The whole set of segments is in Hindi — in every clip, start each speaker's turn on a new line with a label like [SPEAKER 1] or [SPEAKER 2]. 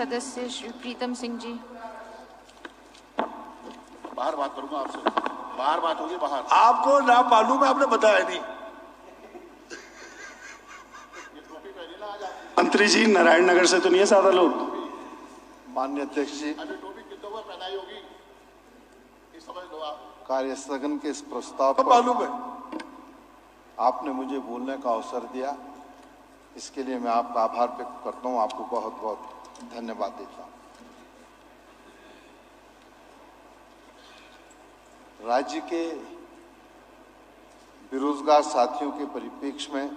[SPEAKER 1] सदस्य श्री प्रीतम सिंह जी।
[SPEAKER 2] बाहर बात करूंगा आपसे, बाहर बात होगी बाहर।
[SPEAKER 3] आपको ना मालूम है, आपने बताया नहीं।
[SPEAKER 4] मंत्री जी नारायण नगर से तो नहीं है ज्यादा लोग?
[SPEAKER 5] माननीय अध्यक्ष जी,
[SPEAKER 2] अभी टोपी कितनों पर पहनाई होगी ये समझ लो आप।
[SPEAKER 5] कार्यस्थगन के इस प्रस्ताव
[SPEAKER 3] तो
[SPEAKER 5] पर
[SPEAKER 3] मालूम है।
[SPEAKER 5] आपने मुझे बोलने का अवसर दिया, इसके लिए मैं आपका आभार व्यक्त करता हूं, आपको बहुत बहुत धन्यवाद देता हूं। राज्य के बेरोजगार साथियों के परिप्रेक्ष्य में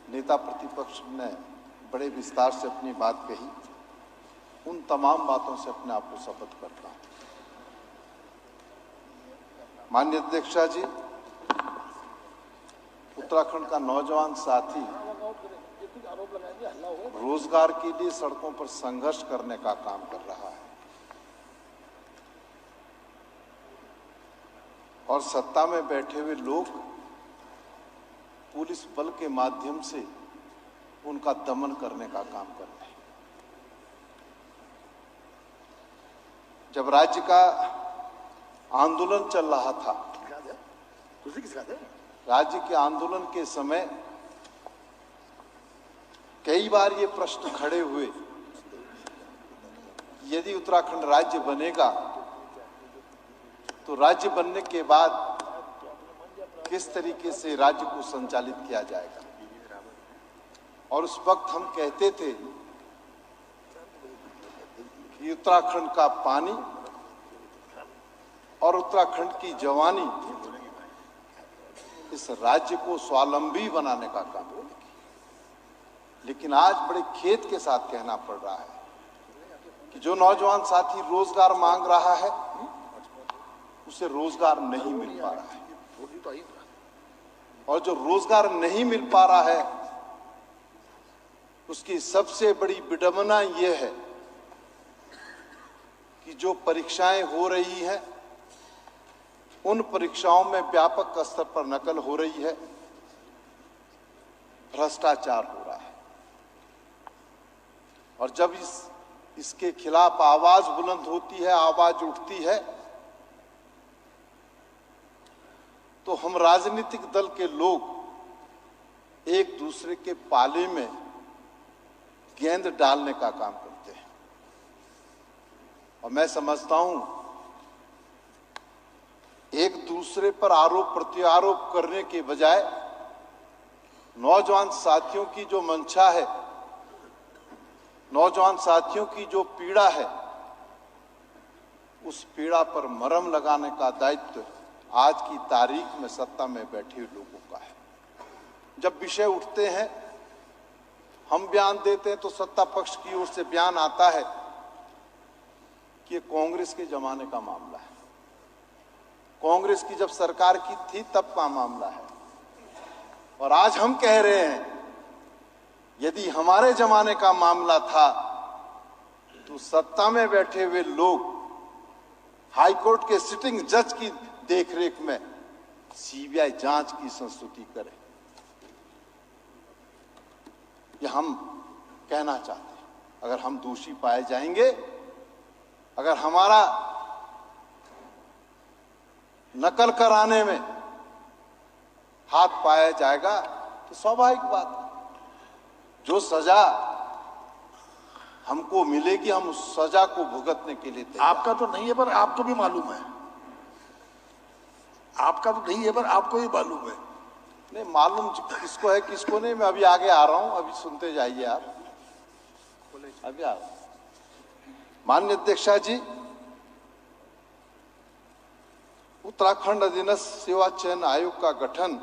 [SPEAKER 5] नेता प्रतिपक्ष ने बड़े विस्तार से अपनी बात कही। उन तमाम बातों से अपने आप को शपथ करता हूं। माननीय अध्यक्षा जी, उत्तराखंड का नौजवान साथी रोजगार के लिए सड़कों पर संघर्ष करने का काम कर रहा है और सत्ता में बैठे हुए लोग पुलिस बल के माध्यम से उनका दमन करने का काम कर रहे हैं। जब राज्य का आंदोलन चल रहा था, राज्य के आंदोलन के समय कई बार ये प्रश्न खड़े हुए, यदि उत्तराखंड राज्य बनेगा तो राज्य बनने के बाद किस तरीके से राज्य को संचालित किया जाएगा। और उस वक्त हम कहते थे कि उत्तराखंड का पानी और उत्तराखंड की जवानी इस राज्य को स्वावलंबी बनाने का काम करेगी। लेकिन आज बड़े खेद के साथ कहना पड़ रहा है कि जो नौजवान साथी रोजगार मांग रहा है उसे रोजगार नहीं मिल पा रहा है, और जो रोजगार नहीं मिल पा रहा है उसकी सबसे बड़ी विडंबना यह है कि जो परीक्षाएं हो रही हैं उन परीक्षाओं में व्यापक स्तर पर नकल हो रही है, भ्रष्टाचार हो रहा है। और जब इसके खिलाफ आवाज बुलंद होती है, आवाज उठती है, तो हम राजनीतिक दल के लोग एक दूसरे के पाले में गेंद डालने का काम करते हैं। और मैं समझता हूं एक दूसरे पर आरोप प्रत्यारोप करने के बजाय नौजवान साथियों की जो मंशा है, नौजवान साथियों की जो पीड़ा है, उस पीड़ा पर मरहम लगाने का दायित्व आज की तारीख में सत्ता में बैठे लोगों का है। जब विषय उठते हैं, हम बयान देते हैं तो सत्ता पक्ष की ओर से बयान आता है कि ये कांग्रेस के जमाने का मामला है, कांग्रेस की जब सरकार की थी तब का मामला है। और आज हम कह रहे हैं यदि हमारे जमाने का मामला था तो सत्ता में बैठे हुए लोग हाईकोर्ट के सिटिंग जज की देखरेख में सीबीआई जांच की संस्तुति करें। यह हम कहना चाहते हैं। अगर हम दोषी पाए जाएंगे, अगर हमारा नकल कराने में हाथ पाया जाएगा तो स्वाभाविक बात है, जो सजा हमको मिलेगी हम उस सजा को भुगतने के लिए तैयार।
[SPEAKER 3] आपका तो नहीं है पर आपको भी मालूम है, आपका तो नहीं है पर आपको भी मालूम है।
[SPEAKER 5] नहीं मालूम किसको है किसको नहीं, मैं अभी आगे आ रहा हूं, अभी सुनते जाइए आप, अभी आ रहा हूं। माननीय अध्यक्षा जी, उत्तराखंड अधीनस्थ सेवा चयन आयोग का गठन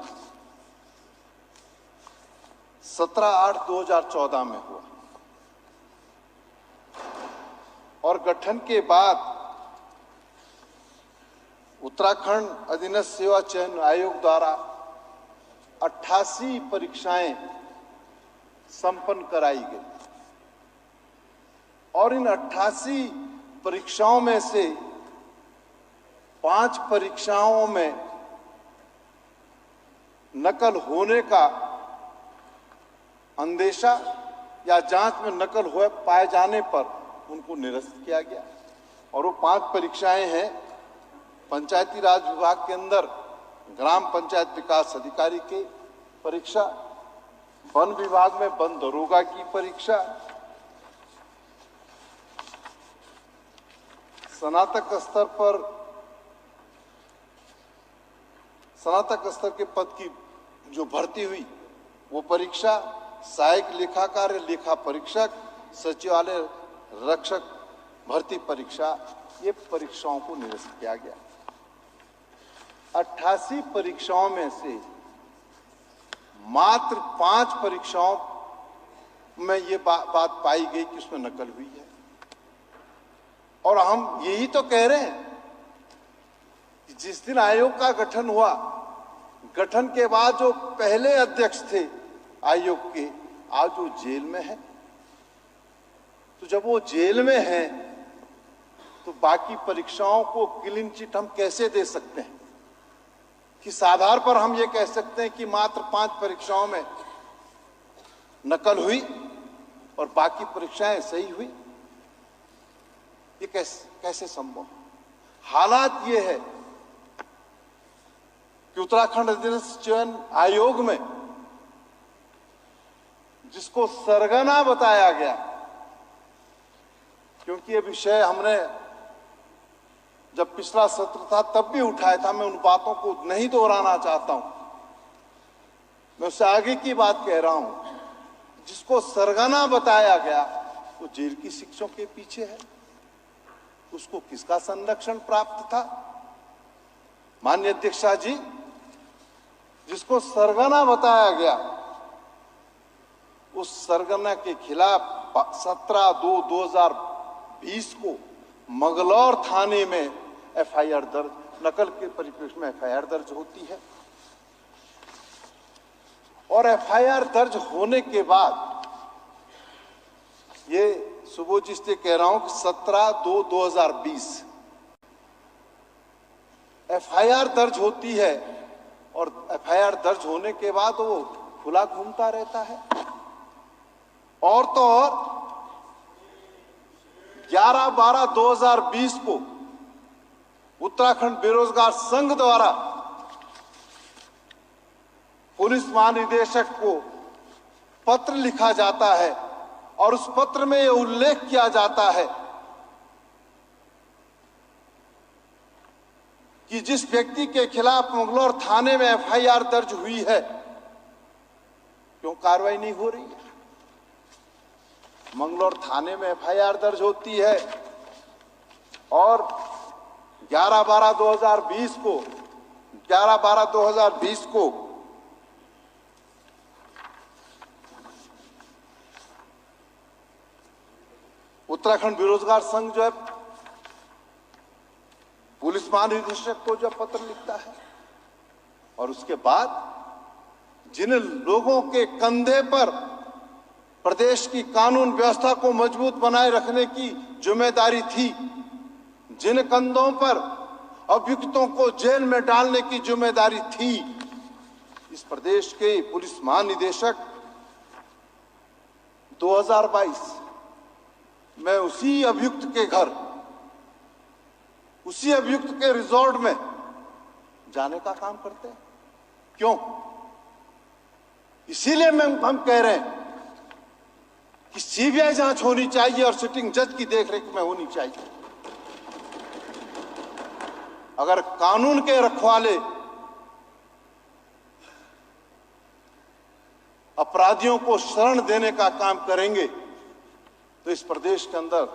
[SPEAKER 5] 17/8/2014 में हुआ और गठन के बाद उत्तराखंड अधीनस्थ सेवा चयन आयोग द्वारा 88 परीक्षाएं संपन्न कराई गई और इन 88 परीक्षाओं में से 5 परीक्षाओं में नकल होने का अंदेशा या जांच में नकल हुए पाए जाने पर उनको निरस्त किया गया। और वो 5 परीक्षाएं हैं पंचायती राज विभाग के अंदर ग्राम पंचायत विकास अधिकारी की परीक्षा, वन विभाग में वन दरोगा की परीक्षा, स्नातक स्तर के पद की जो भर्ती हुई वो परीक्षा, सहायक लेखाकार लेखा परीक्षक, सचिवालय रक्षक भर्ती परीक्षा, ये परीक्षाओं को निरस्त किया गया। 88 परीक्षाओं में से मात्र 5 परीक्षाओं में ये बात पाई गई कि उसमें नकल हुई है। और हम यही तो कह रहे हैं कि जिस दिन आयोग का गठन हुआ, गठन के बाद जो पहले अध्यक्ष थे आयोग के, आज वो जेल में है। तो जब वो जेल में है तो बाकी परीक्षाओं को क्लीन चिट हम कैसे दे सकते हैं? किस आधार पर हम ये कह सकते हैं कि मात्र 5 परीक्षाओं में नकल हुई और बाकी परीक्षाएं सही हुई? ये कैसे संभव? हालात ये है कि उत्तराखंड अधीनस्थ चयन आयोग में जिसको सरगना बताया गया, क्योंकि ये विषय हमने जब पिछला सत्र था तब भी उठाया था, मैं उन बातों को नहीं दोहराना चाहता हूं, मैं उससे आगे की बात कह रहा हूं। जिसको सरगना बताया गया वो जेल की शिक्षों के पीछे है। उसको किसका संरक्षण प्राप्त था? माननीय अध्यक्षा जी, जिसको सरगना बताया गया उस सरगना के खिलाफ 17/2/2020 को मंगलौर थाने में एफआईआर दर्ज, नकल के परिप्रेक्ष्य में एफआईआर दर्ज होती है। और एफआईआर दर्ज होने के बाद ये सुबोध जी से कह रहा हूं कि 17/2/2020 एफआईआर दर्ज होती है और एफआईआर दर्ज होने के बाद वो खुला घूमता रहता है। और तो और 11/12/2020 को उत्तराखंड बेरोजगार संघ द्वारा पुलिस महानिदेशक को पत्र लिखा जाता है और उस पत्र में यह उल्लेख किया जाता है कि जिस व्यक्ति के खिलाफ मंगलौर थाने में एफआईआर दर्ज हुई है, क्यों कार्रवाई नहीं हो रही है? मंगलौर थाने में एफआईआर दर्ज होती है और 11/12/2020 को उत्तराखंड बेरोजगार संघ जो है पुलिस महानिदेशक को जो पत्र लिखता है और उसके बाद जिन लोगों के कंधे पर प्रदेश की कानून व्यवस्था को मजबूत बनाए रखने की जिम्मेदारी थी, जिन कंधों पर अभियुक्तों को जेल में डालने की जिम्मेदारी थी, इस प्रदेश के पुलिस महानिदेशक 2022 में उसी अभियुक्त के घर, उसी अभियुक्त के रिजॉर्ट में जाने का काम करते हैं। क्यों? इसीलिए हम कह रहे हैं कि सीबीआई जांच होनी चाहिए और सिटिंग जज की देखरेख में होनी चाहिए। अगर कानून के रखवाले अपराधियों को शरण देने का काम करेंगे तो इस प्रदेश के अंदर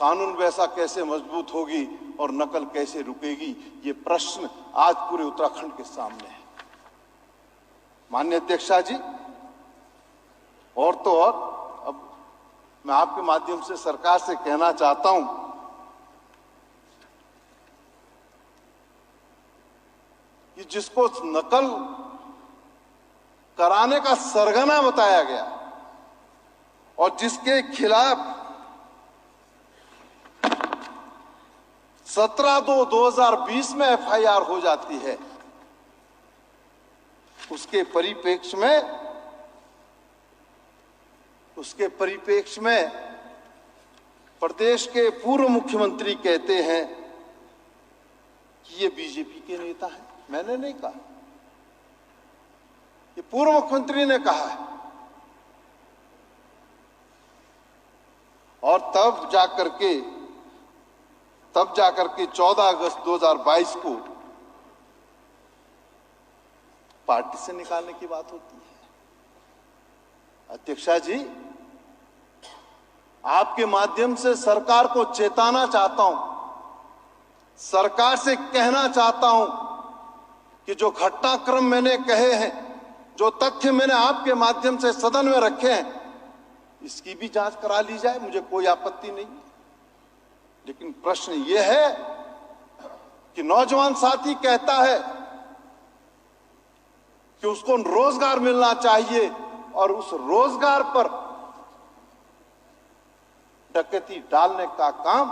[SPEAKER 5] कानून व्यवस्था कैसे मजबूत होगी और नकल कैसे रुकेगी? ये प्रश्न आज पूरे उत्तराखंड के सामने है। माननीय अध्यक्षा जी, और तो और अब मैं आपके माध्यम से सरकार से कहना चाहता हूं कि जिसको नकल कराने का सरगना बताया गया और जिसके खिलाफ 17/2/2020 में एफआईआर हो जाती है, उसके परिप्रेक्ष्य में उसके परिप्रेक्ष्य में प्रदेश के पूर्व मुख्यमंत्री कहते हैं कि ये बीजेपी के नेता हैं। मैंने नहीं कहा, ये पूर्व मुख्यमंत्री ने कहा है। और तब जाकर के 14 अगस्त 2022 को पार्टी से निकालने की बात होती है। अध्यक्षा जी, आपके माध्यम से सरकार को चेताना चाहता हूं, सरकार से कहना चाहता हूं कि जो घटनाक्रम मैंने कहे हैं, जो तथ्य मैंने आपके माध्यम से सदन में रखे हैं, इसकी भी जांच करा ली जाए, मुझे कोई आपत्ति नहीं। लेकिन प्रश्न यह है कि नौजवान साथी कहता है कि उसको रोजगार मिलना चाहिए और उस रोजगार पर डकैती डालने का काम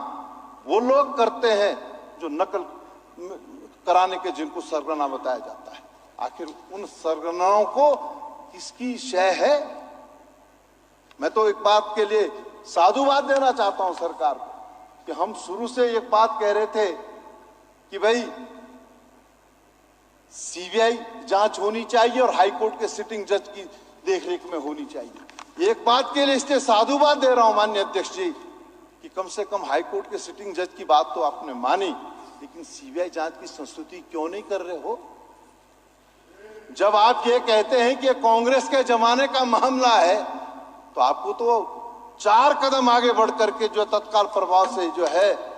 [SPEAKER 5] वो लोग करते हैं जो नकल कराने के जिनको सरगना बताया जाता है। आखिर उन सरगनाओं को किसकी शय है? मैं तो एक बात के लिए साधुवाद देना चाहता हूं सरकार को कि हम शुरू से एक बात कह रहे थे कि भाई सीबीआई जांच होनी चाहिए और हाईकोर्ट के सिटिंग जज की देखरेख में होनी चाहिए। एक बात के लिए इसलिए साधुवाद दे रहा हूं माननीय अध्यक्ष जी कि कम से कम हाईकोर्ट के सिटिंग जज की बात तो आपने मानी, लेकिन सीबीआई जांच की संस्तुति क्यों नहीं कर रहे हो? जब आप ये कहते हैं कि कांग्रेस के जमाने का मामला है, तो आपको तो 4 कदम आगे बढ़ करके जो तत्काल प्रभाव से जो है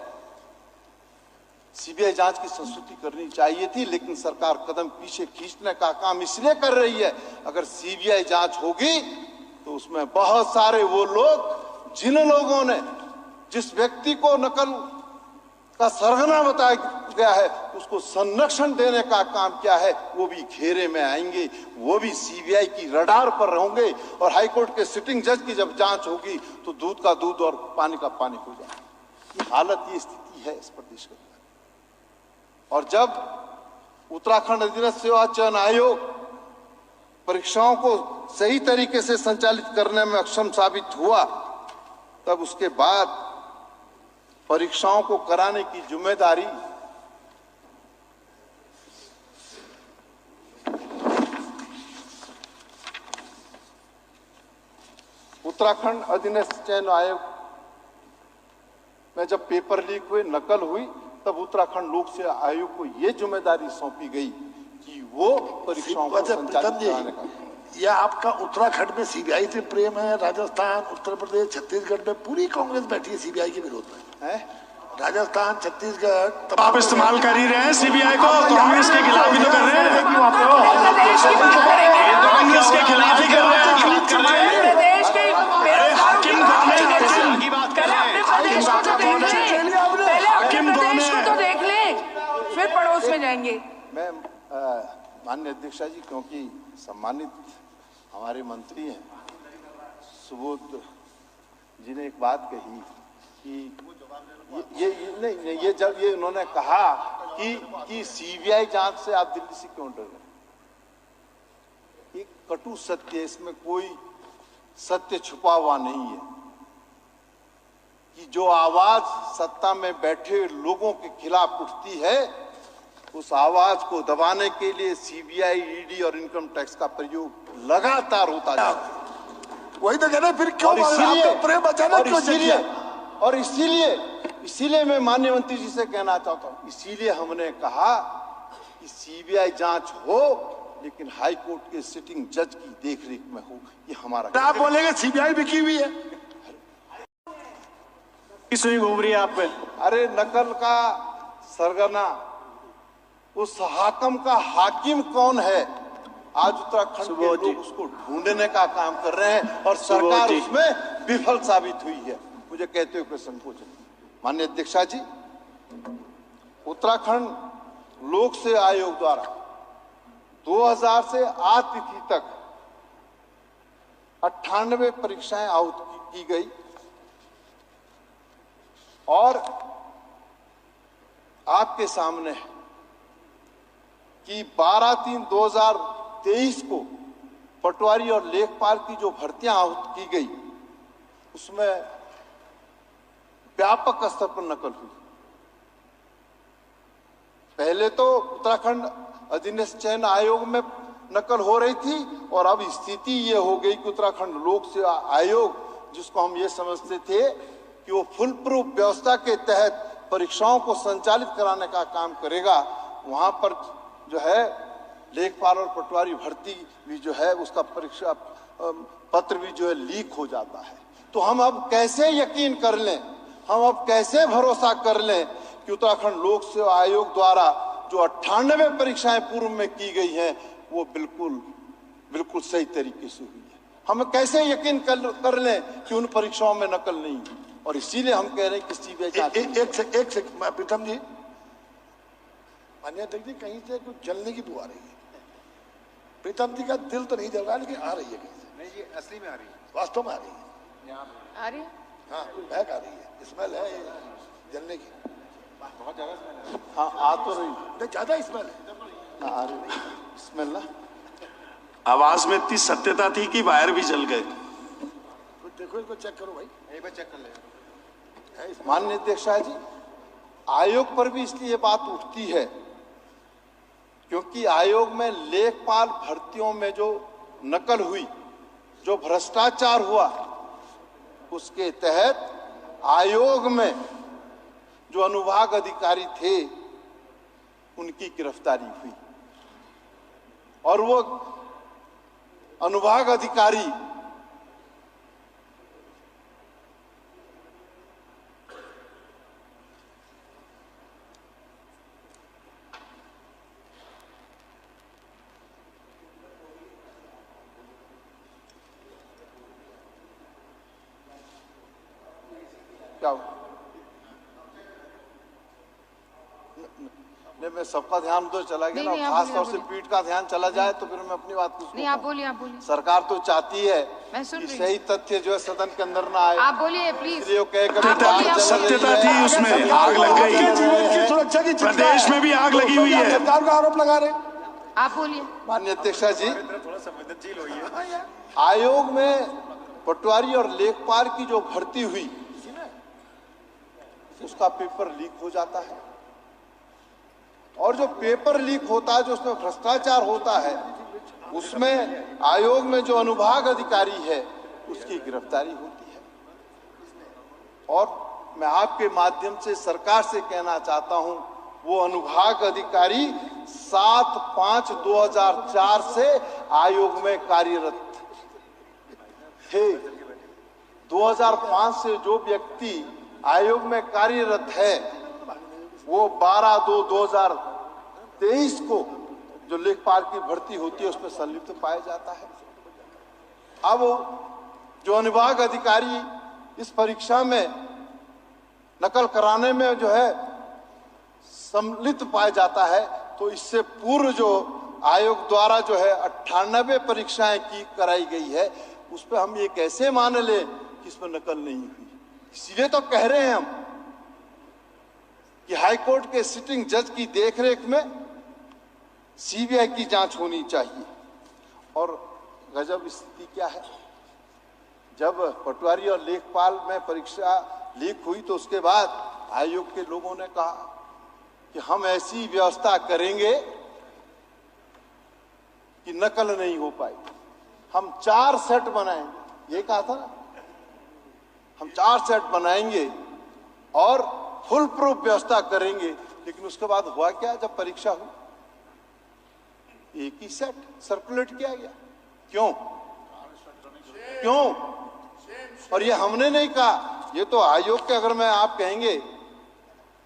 [SPEAKER 5] सीबीआई जांच की संस्तुति करनी चाहिए थी। लेकिन सरकार कदम पीछे खींचने का काम इसलिए कर रही है, अगर सीबीआई जांच होगी तो उसमें बहुत सारे वो लोग जिन लोगों ने जिस व्यक्ति को नकल का सरगना बताया गया है उसको संरक्षण देने का काम क्या है, वो भी घेरे में आएंगे, वो भी सीबीआई की रडार पर होंगे। और हाईकोर्ट के सिटिंग जज की जब जांच होगी तो दूध का दूध और पानी का पानी हो जाएगा। ये हालत, ये स्थिति है इस प्रदेश के। और जब उत्तराखंड अधीनस्थ सेवा चयन आयोग परीक्षाओं को सही तरीके से संचालित करने में अक्षम साबित हुआ, तब उसके बाद परीक्षाओं को कराने की जिम्मेदारी उत्तराखंड अधीनस्थ चयन आयोग में जब पेपर लीक हुए, नकल हुई, तब उत्तराखंड लोक सेवा आयोग को यह जिम्मेदारी सौंपी गई कि वो परीक्षाओं को संचालित कराने का।
[SPEAKER 3] या आपका उत्तराखंड में सीबीआई से प्रेम है? राजस्थान, उत्तर प्रदेश, छत्तीसगढ़ में पूरी कांग्रेस बैठी है सीबीआई के विरोध में है। राजस्थान, छत्तीसगढ़
[SPEAKER 4] आप इस्तेमाल कर ही रहे हैं सीबीआई को, तो हम इसके खिलाफ ही तो कर रहे हैं। कांग्रेस के खिलाफ ही कर रहे हैं।
[SPEAKER 1] फिर पड़ोस में जाएंगे।
[SPEAKER 5] मैं माननीय अध्यक्षा जी, क्योंकि सम्मानित हमारे मंत्री हैं सुबोध जी ने एक बात कही कि ये उन्होंने कहा कि सीबीआई जांच से आप दिल्ली से क्यों डर रहे? एक कटु सत्य है, इसमें कोई सत्य छुपा हुआ नहीं है कि जो आवाज सत्ता में बैठे लोगों के खिलाफ उठती है, उस आवाज को दबाने के लिए सीबीआई, ईडी और इनकम टैक्स का प्रयोग लगातार होता जाता है।
[SPEAKER 3] वही तो कहना, फिर क्यों प्रेम अचानक क्यों जगिए?
[SPEAKER 5] और इसीलिए मैं माननीय मंत्री जी से कहना चाहता हूं, इसीलिए हमने कहा कि सीबीआई जांच हो, लेकिन हाई कोर्ट के सिटिंग जज की देखरेख में हो। ये हमारा।
[SPEAKER 3] आप बोलेंगे सीबीआई बिकी हुई है,
[SPEAKER 4] सुई घूम रही है आप पे।
[SPEAKER 5] अरे नकल का सरगना, उस हाकम का हाकिम कौन है? आज उत्तराखंड के लोग उसको ढूंढने का काम कर रहे हैं और सरकार उसमें विफल साबित हुई है। मुझे कहते हुए संकोच है। माननीय अध्यक्षा जी, उत्तराखंड लोक सेवा आयोग द्वारा 2000 से आज तिथि तक 98 परीक्षाएं आयोजित की गई और आपके सामने है कि 12/3/2023 को पटवारी और लेखपाल की जो भर्तियां आहुत की गई, उसमें व्यापक स्तर पर नकल हुई। पहले तो उत्तराखंड अधीनस्थ चयन आयोग में नकल हो रही थी और अब स्थिति ये हो गई कि उत्तराखंड लोक सेवा आयोग, जिसको हम ये समझते थे कि वो फुल प्रूफ व्यवस्था के तहत परीक्षाओं को संचालित कराने का काम करेगा, वहां पर जो है लेखपाल और पटवारी भर्ती भी जो है उसका परीक्षा पत्र भी जो है लीक हो जाता है। तो हम अब कैसे यकीन कर लें, हम अब कैसे भरोसा कर लें कि उत्तराखंड लोक सेवा आयोग द्वारा जो 98 परीक्षाएं पूर्व में की गई हैं वो बिल्कुल सही तरीके से हुई है। हम कैसे यकीन कर लें कि उन परीक्षाओं में नकल नहीं हुई। और इसीलिए हम कह रहे हैं कि सीबीआई
[SPEAKER 3] एक से प्रीतम जी, मान्य अध्यक्ष जी, कहीं से कुछ जलने की बू आ रही है। प्रीतम जी का दिल तो नहीं जल रहा, लेकिन आ रही है कहीं से।
[SPEAKER 2] नहीं, ये असली में आ रही है,
[SPEAKER 3] वास्तव में आ रही है।
[SPEAKER 1] आ रही है?
[SPEAKER 3] हाँ, महक आ रही है, स्मेल है ये जलने की।
[SPEAKER 2] बहुत ज्यादा स्मेल है।
[SPEAKER 5] हाँ आ तो रही,
[SPEAKER 3] नहीं ज्यादा स्मेल है।
[SPEAKER 5] हाँ आ रही स्मेल ना।
[SPEAKER 4] आवाज में इतनी सत्यता थी कि वायर भी जल गए।
[SPEAKER 3] देखो इसको चेक करो भाई,
[SPEAKER 2] एक बार चेक कर ले।
[SPEAKER 5] माननीय अध्यक्ष जी, आयोग पर भी इसलिए ये बात उठती है क्योंकि आयोग में लेखपाल भर्तियों में जो नकल हुई, जो भ्रष्टाचार हुआ, उसके तहत आयोग में जो अनुभाग अधिकारी थे उनकी गिरफ्तारी हुई और वो अनुभाग अधिकारी नहीं, मैं सबका ध्यान तो चला गया ना, खास तौर से पीठ का ध्यान चला जाए तो फिर मैं अपनी बात कुछ
[SPEAKER 1] नहीं, आप बोलिए, आप बोलिए।
[SPEAKER 5] सरकार तो चाहती है
[SPEAKER 1] मैं सुन
[SPEAKER 5] कि
[SPEAKER 1] रही
[SPEAKER 5] सही तथ्य जो है सदन के अंदर ना आए।
[SPEAKER 1] आप बोलिए प्लीज।
[SPEAKER 4] सत्यता थी उसमें, आग लग गई है,
[SPEAKER 3] जीवन की सुरक्षा की
[SPEAKER 4] प्रदेश में भी आग लगी हुई है।
[SPEAKER 3] सरकार का आरोप लगा रहे।
[SPEAKER 1] आप बोलिए।
[SPEAKER 5] माननीय अध्यक्षा जी,
[SPEAKER 2] थोड़ा संवेदनशील होइए।
[SPEAKER 5] आयोग में पटवारी और लेखपाल की जो भर्ती हुई उसका पेपर लीक हो जाता है और जो पेपर लीक होता है, जो उसमें भ्रष्टाचार होता है, उसमें आयोग में जो अनुभाग अधिकारी है उसकी गिरफ्तारी होती है। और मैं आपके माध्यम से सरकार से कहना चाहता हूं, वो अनुभाग अधिकारी 7/5/2004 से आयोग में कार्यरत थे। 2005 से जो व्यक्ति आयोग में कार्यरत है वो 12/2/2023 को जो लेखपाल की भर्ती होती है उसमें संलिप्त पाया जाता है। अब जो अनुभाग अधिकारी इस परीक्षा में नकल कराने में जो है सम्मिलित पाया जाता है, तो इससे पूर्व जो आयोग द्वारा जो है 98 परीक्षाएं की कराई गई है, उस पर हम ये कैसे मान लें कि इसमें नकल नहीं हुई। इसलिए तो कह रहे हैं हम कि हाईकोर्ट के सिटिंग जज की देखरेख में सीबीआई की जांच होनी चाहिए। और गजब स्थिति क्या है, जब पटवारी और लेखपाल में परीक्षा लीक हुई तो उसके बाद आयोग के लोगों ने कहा कि हम ऐसी व्यवस्था करेंगे कि नकल नहीं हो पाई। हम 4 सेट बनाएंगे, ये कहा था ना, हम 4 सेट बनाएंगे और फुल प्रूफ व्यवस्था करेंगे। लेकिन उसके बाद हुआ क्या, जब परीक्षा हुई एक ही सेट सर्कुलेट किया गया। क्यों? और ये हमने नहीं कहा, ये तो आयोग के, अगर मैं आप कहेंगे,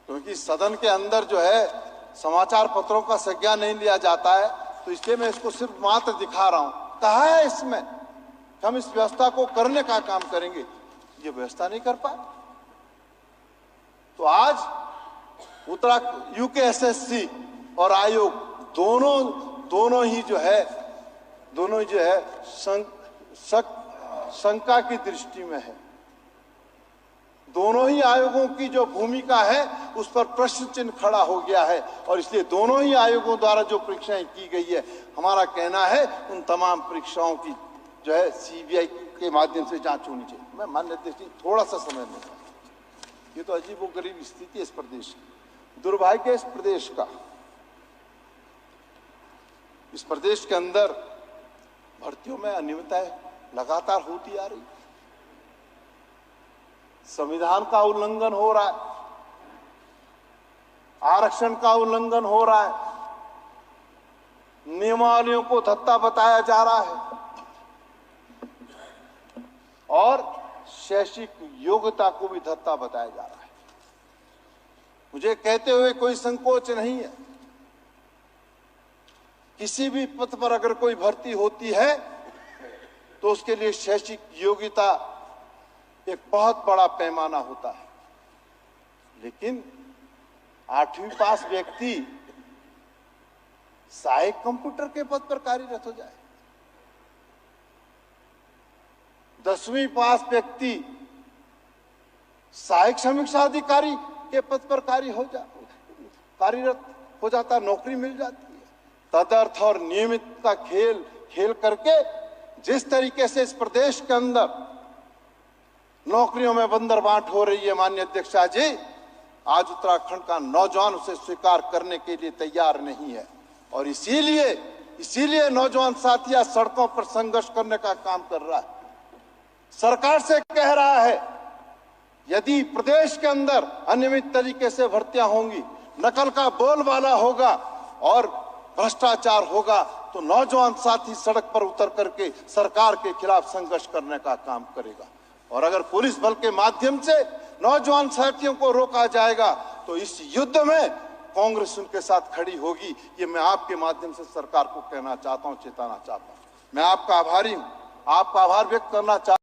[SPEAKER 5] क्योंकि सदन के अंदर जो है समाचार पत्रों का संज्ञान नहीं लिया जाता है, तो इसलिए मैं इसको सिर्फ मात्र दिखा रहा हूं। कहा है इसमें हम इस व्यवस्था को करने का काम करेंगे, ये व्यवस्था नहीं कर पाए। तो आज यूकेएसएससी और आयोग दोनों ही जो है शंका की दृष्टि में है। दोनों ही आयोगों की जो भूमिका है उस पर प्रश्न चिन्ह खड़ा हो गया है और इसलिए दोनों ही आयोगों द्वारा जो परीक्षाएं की गई है, हमारा कहना है उन तमाम परीक्षाओं की जो है सीबीआई के माध्यम से जांच होनी चाहिए। मैं माननीय अध्यक्ष जी थोड़ा सा समय दूंगा। ये तो अजीबोगरीब स्थिति है इस प्रदेश की, दुर्भाग्य इस प्रदेश का। इस प्रदेश के अंदर भर्तियों में अनियमितताएं लगातार होती आ रही, संविधान का उल्लंघन हो रहा है, आरक्षण का उल्लंघन हो रहा है, नियमावलियों को धत्ता बताया जा रहा है और शैक्षिक योग्यता को भी धत्ता बताया जा रहा है। मुझे कहते हुए कोई संकोच नहीं है, किसी भी पद पर अगर कोई भर्ती होती है तो उसके लिए शैक्षिक योग्यता एक बहुत बड़ा पैमाना होता है, लेकिन 8वीं पास व्यक्ति सहायक कंप्यूटर के पद पर कार्यरत हो जाए, 10वीं पास व्यक्ति सहायक समीक्षा अधिकारी के पद पर कार्यरत हो जाता, नौकरी मिल जाती है। तदर्थ और नियमित का खेल करके जिस तरीके से इस प्रदेश के अंदर नौकरियों में बंदरबांट हो रही है, माननीय अध्यक्ष जी, आज उत्तराखंड का नौजवान उसे स्वीकार करने के लिए तैयार नहीं है और इसीलिए नौजवान साथिया सड़कों पर संघर्ष करने का काम कर रहा है। सरकार से कह रहा है, यदि प्रदेश के अंदर अनियमित तरीके से भर्तियां होंगी, नकल का बोलबाला होगा और भ्रष्टाचार होगा, तो नौजवान साथी सड़क पर उतर करके सरकार के खिलाफ संघर्ष करने का काम करेगा। और अगर पुलिस बल के माध्यम से नौजवान साथियों को रोका जाएगा तो इस युद्ध में कांग्रेस उनके साथ खड़ी होगी। ये मैं आपके माध्यम से सरकार को कहना चाहता हूं, चेताना चाहता हूं। मैं आपका आभारी हूं, आपका आभार व्यक्त करना चाहता हूं।